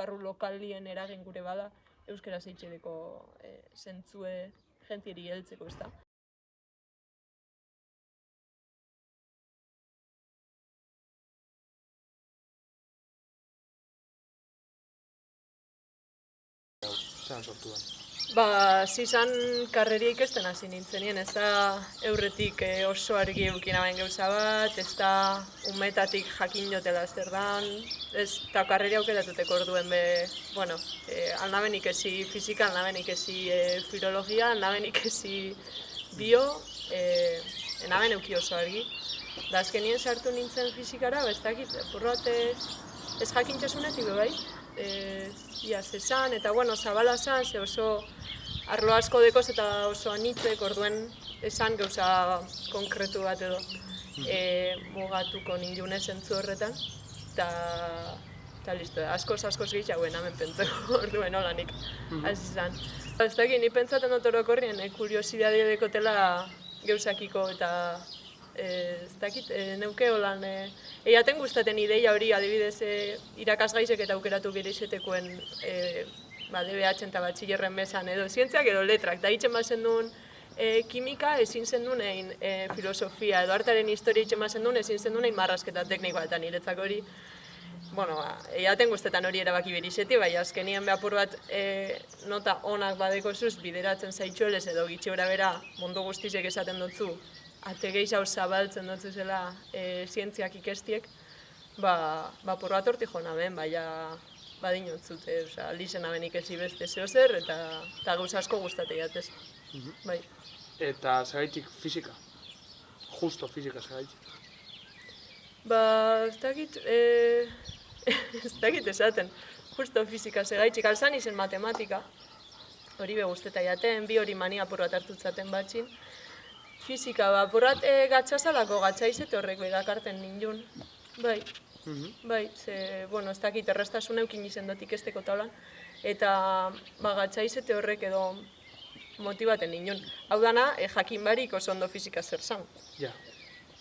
esparru lokalien eragin gure bada, euskera zeitxedeko zentzue jentieri heltzeko, ez da. Zeran sortu da? Zizan karreria ikesten hasi nintzenien, ez da eurretik oso argi eukina bain gauza bat, ez da umetatik jakin jotela zer dan, ez da karreria aukeratuteko orduen alnaben ikesi fizika, alnaben ikesi filologia, alnaben ikesi bio, enaben euki oso argi. Da azkenien sartu nintzen fizikara, ez dakit, purroate ez jakintxasunetik bai, iaz esan, eta zabala esan, ze oso arlo asko dekoz eta oso anitzek, orduen esan gauza konkretu bat edo mugatuko nindune zentzu horretan, eta listo, askoz gehiagoen hemen pentseko, orduen holanik, hasi izan. Ez dakit, ni pentsaten dut orokorrien, kuriosidade dekotela gauzakiko eta ez dakit, neuke holan, eiaten gustaten ideia hori adibidez irakasgaizek eta aukeratu gire izetekoen DBH eta batxillerren bezan edo zientziak edo letrak, da hitzen bazen duen kimika ezin zen duen egin filosofia edo artaren historia hitzen bazen duen ezin zen duen egin marrazketa teknikoa eta niretzak hori eiaten guztetan hori erabaki berizeti, bai azkenien behapur bat nota onak badeko zuz bideratzen zaitxuelez edo gitxe bera mundu guztizek esaten dutzu ate gehiago zabaltzen dutzu zela zientziak ikestiek, bapur bat horti jo naben, badinotzut, lizen naben ikesi beste zeo zer eta gauza asko guztate jatez. Eta zergaitik fizika? Justo fizika zergaitik? Ez dakit esaten, justo fizika zergaitik, alzan izen matematika, hori be guzteta jaten, bi hori mania apur bat hartutzaten batxin. Fizika, apur bat gatxazalako gatxaizete horrek bedakarten nindun, bai, ez dakit errestasun eukin izen dut ikesteko taulan, eta gatxaizete horrek edo motibaten nindun. Hau dana, jakin barik oso ondo fizika zer zan.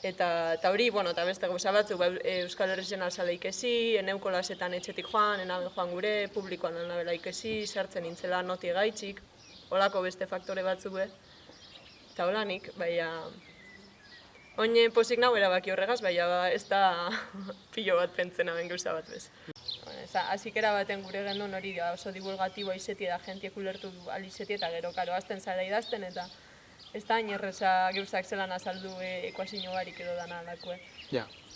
Eta hori, eta beste gauza batzuk, Euskal Herrien alzala ikesi, eneuko lasetan etxetik joan, enaben joan gure, publikoan enabela ikesi, sartzen nintzela noti gaitxik, holako beste faktore batzuk be. Eta holanik, oine pozik nahu erabaki horregaz, ez da pilo bat pentzen aben gauza bat bez. Azikera baten gure gendun hori oso divulgatiboa izeti da jentiek ulertu alizeti eta gero karo azten zara idazten eta ez da inerreza gauzak zelan azaldu ekuazio barik edo dana alakue.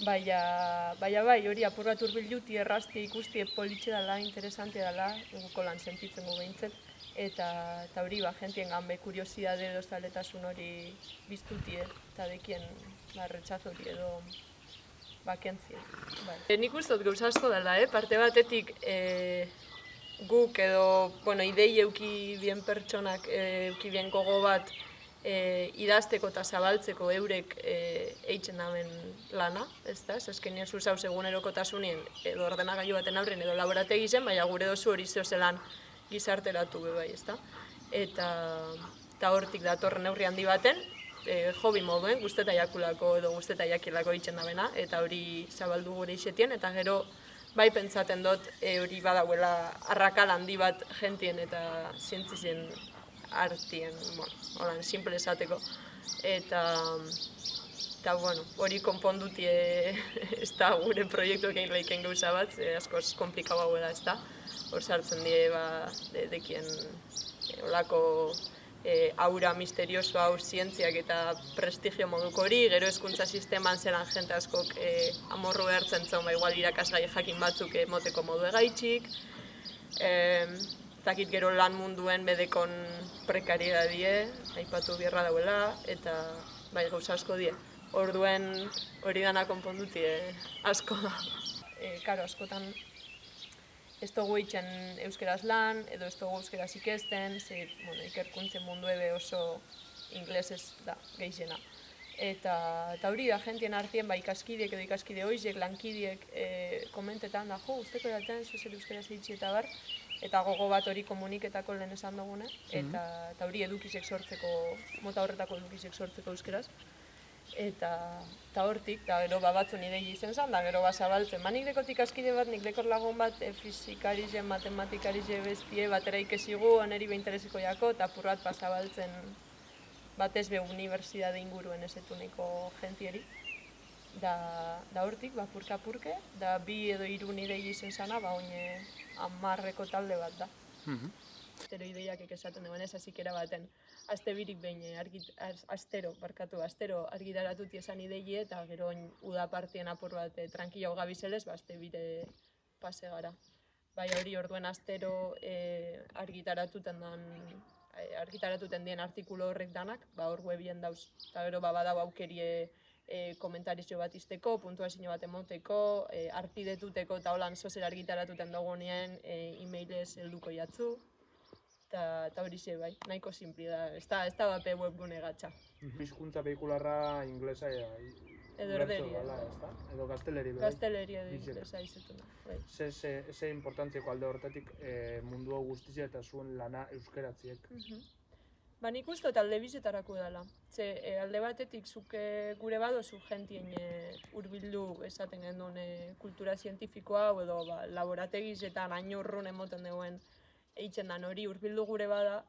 Bai, hori apur bat urbiluti errazti ikusti politxe dela, interesante dela, eguko lan sentitzen gu behintzen. Eta hori, jentien ganbe kuriosidade edo zaletasun hori biztutie, eta dekien retxazoti edo bakentzien. Nik uste dut gauza asko dela, parte batetik guk edo idei euki bien pertsonak, euki bien gogo bat idazteko eta zabaltzeko eurek eitzen daben lana, ez da? Ezkenien zuzauz egunerokotasunien edo ordenagailu baten aurren edo laborategi zen, baina gure dozu hori zeo zelan gizarteratu bai, ez da? Eta hortik datorren neurri handi baten, hobi moduen, guzteta jakulako edo guzteta jakilako eitzen dabena, eta hori zabaldu gure izetien, eta gero bai pentsaten dut hori badauela arrakal handi bat jentien eta zientzizien artien, holan, simple esateko. Eta hori konpondutie ez da gure proiektu egin lehiken gauza bat, askoz komplikau hau da ez da. Hor sartzen die dekien olako aura misterioso hau zientziak eta prestigio moduko hori, gero hezkuntza sisteman zelan jente askok amorru behartzen zuen, igual irakasgai jakin batzuk moteko modu egaitxik, zakit gero lan munduen bedekon prekaridadie, aipatu bierra dauela, eta bai gauza asko die. Orduen hori dana konpondutie asko da. Karo, askotan ez dugu eitzen euskeraz lan, edo ez dugu euskeraz ikesten, ikerkuntzen mundu ebe oso inglesez da gehiena. Eta hori da, jentien artien ikaskideek edo ikaskide hoizek, lankideek komentetan da, usteko eraten zuzer euskeraz eitzi eta bar, eta gogo bat hori komuniketako lehen esan dugune, eta hori edukizek sortzeko, mota horretako edukizek sortzeko euskeraz. eta hortik, da gero batzun idei izen zen, da gero zabaltzen. Nik dekotik askide bat, nik dekor lagun bat, fizikarize, matematikarize bestie, batera ikesigu, aneri interesiko jako, eta apur bat zabaltzen batez be unibertsitate inguruen ezetuniko gentieri. Da hortik, purka-purke, da 2 edo 3 idei izen zana, oine 10 talde bat da. Astero ideiak esaten duen ez azikera baten. Aste birik behin astero argitaratuti esan ideie eta gero uda partien apur bat tranquila gabizelez, aste bire pase gara. Bai hori orduen astero argitaratuten dien artikulu horrek danak, hor webien dauz. Eta gero badau aukerie komentarizio bat izteko, puntuazio bat emoteko, arpidetuteko eta holan zozer argitaratuten dugunean e-mailez helduko jatzu. Eta hori ze bai, nahiko simpli da, ez da bape webgune gatza. Hizkuntza veikularra inglesa edo erderi, edo gazteleri. Gazteleri edo inglesa izutuna. Ze importantzeko alde horretatik mundu hau guztizia eta zuen lana euskeratziek? Nik uste alde bizetarako dela. Alde batetik zuk gure badozu gentien hurbildu esaten genduen kultura zientifikoa edo laborategizetan ainurrun emoten duen eitzen dan hori hurbildu gure bada,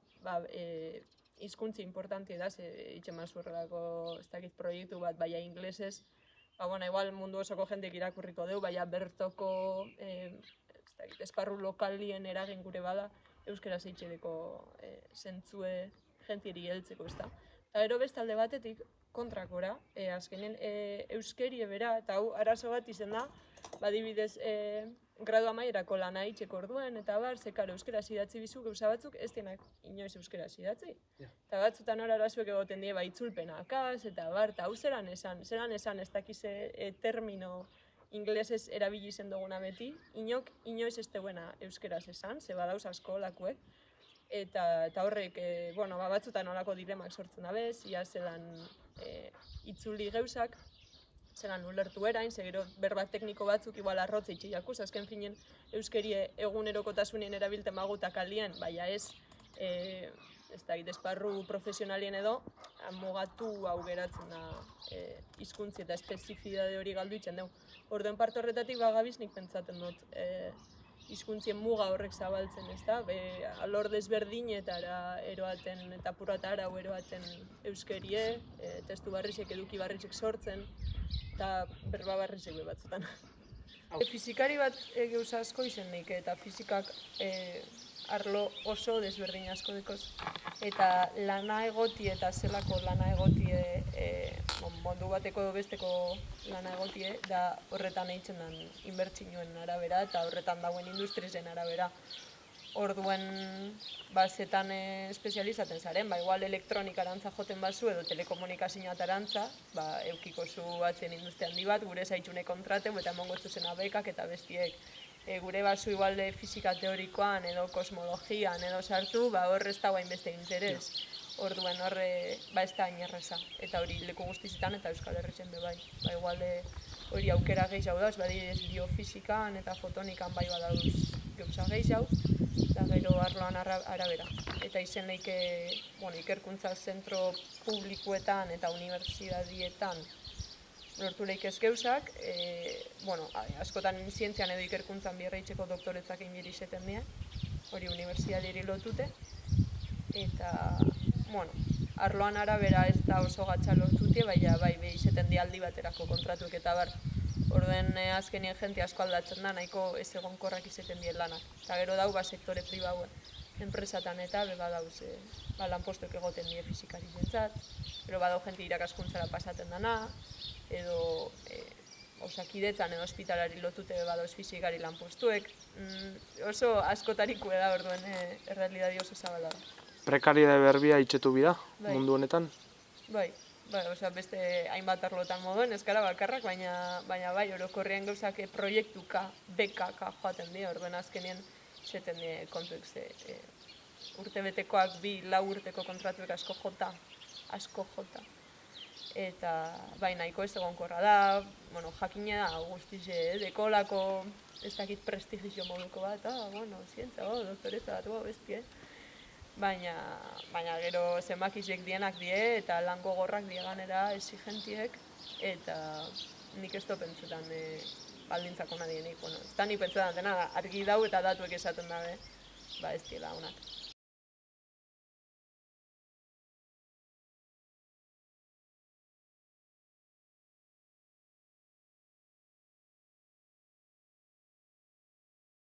hizkuntza importantia da, eitzen mazurrelako ez dakit proiektu bat, baina inglesez, igual mundu osoko jendeek irakurriko dugu, baina bertoko esparru lokalien eragin gure bada, euskera zeitxedeko zentzue jentieri heltzeko, ez da. Eta gero bestalde batetik kontrakora, azkenen euskerie bera, eta hau arazo bat izen da, badibidez gradu amaierako lana itxeko orduen, eta zekaro euskera idatzi bizu gauza batzuk, ez denak inoiz euskera idatzi. Eta batzutan hor arazuek egoten die itzulpenakaz, eta hau zelan esan ez dakize termino inglesez erabili izen duguna beti, inoiz ez deuena euskaraz esan, ze badauz asko lakuek, eta horrek, batzutan olako dilemak sortzen dabez, ia zelan itzuli gauzak, zelan ulertu erain, gero berba tekniko batzuk igual arrotza itxiakuz, azken finen euskerie egunerokotasunien erabilten magutak aldien, baina ez esparru profesionalien edo, mugatu hau geratzen da hizkuntzi eta espezifidade hori galdu itzen dugu. Orduen parte horretatik bagabiz nik pentsaten dut hizkuntzien muga horrek zabaltzen, ez da? Alor desberdinetara eroaten eta puratara eroaten euskerie, testu barrizek, eduki barrizek sortzen, eta berba barrizek batzutan. Fizikari bat gauza asko izen nik, eta fizikak arlo oso desberdin asko dekoz. Eta lana egotie eta zelako lana egotie, mundu bateko edo besteko lana egotie, da horretan eitzen den inbertsinuen arabera eta horretan dauen industrizen arabera. Orduen zetan espezializaten zaren, igual elektronikarantza joten bazu edo telekomunikazioat arantza, eukiko zu batzen industria handi bat, gure zaitxune kontrate, eta emongo zuzen abekak eta bestiek. Gure bazu igual fizika teorikoan edo kosmologian edo sartu, hor ez da guain beste interes. Orduen horre ez da inerreza. Eta hori leku guztizitan eta Euskal Herritzen be bai. Igual hori aukera gehiago dauz, badidez biofizikan eta fotonikan bai badauz gauza gehiago, eta gero arloan arabera. Eta izen leike ikerkuntza zentro publikoetan eta unibertsitatietan lortu leikez geuzak, askotan zientzian edo ikerkuntzan bierreitzeko doktoretzak inbiri izeten dira, hori unibertsitateri lotute, eta, arloan arabera ez da oso gatsa lortutie, baina bai izeten di aldi baterako kontratuek eta bar, orduen azkenien jente asko aldatzen da, nahiko ez egonkorrak izeten dien lanak. Eta gero dau, sektore pribauen, enpresatan eta badauz lanpostuek egoten die fizikari zentzat, gero badau jente irakaskuntzara pasaten dana, edo osakidetzan edo ospitalari lotute badauz fizikari lanpostuek, oso askotariko da orduen errealidadi oso zabala da. Prekariedade berbia itxetu bida mundu honetan? Bai, beste hainbat arlotan moduen, ez gara bakarrak, baina bai, orokorrean gauzak proiektuka, bekaka joaten dira, orduen azkenien zeten dira kontuek urtebetekoak 2-4 urteko kontratuek asko jota. Eta bai nahiko ez egonkorra da, jakina da guztize, dekolako ez dakit prestigio moduko bat, zientza, doktoretza bat, bestie. baina gero zenbakizek dienak die eta lan gogorrak die ganera exigentiek, eta nik ez do pentsetan baldintzako nadienik. Bueno, ez da nik pentsetan dena argi dau eta datuek esaten dabe, ez diela onak.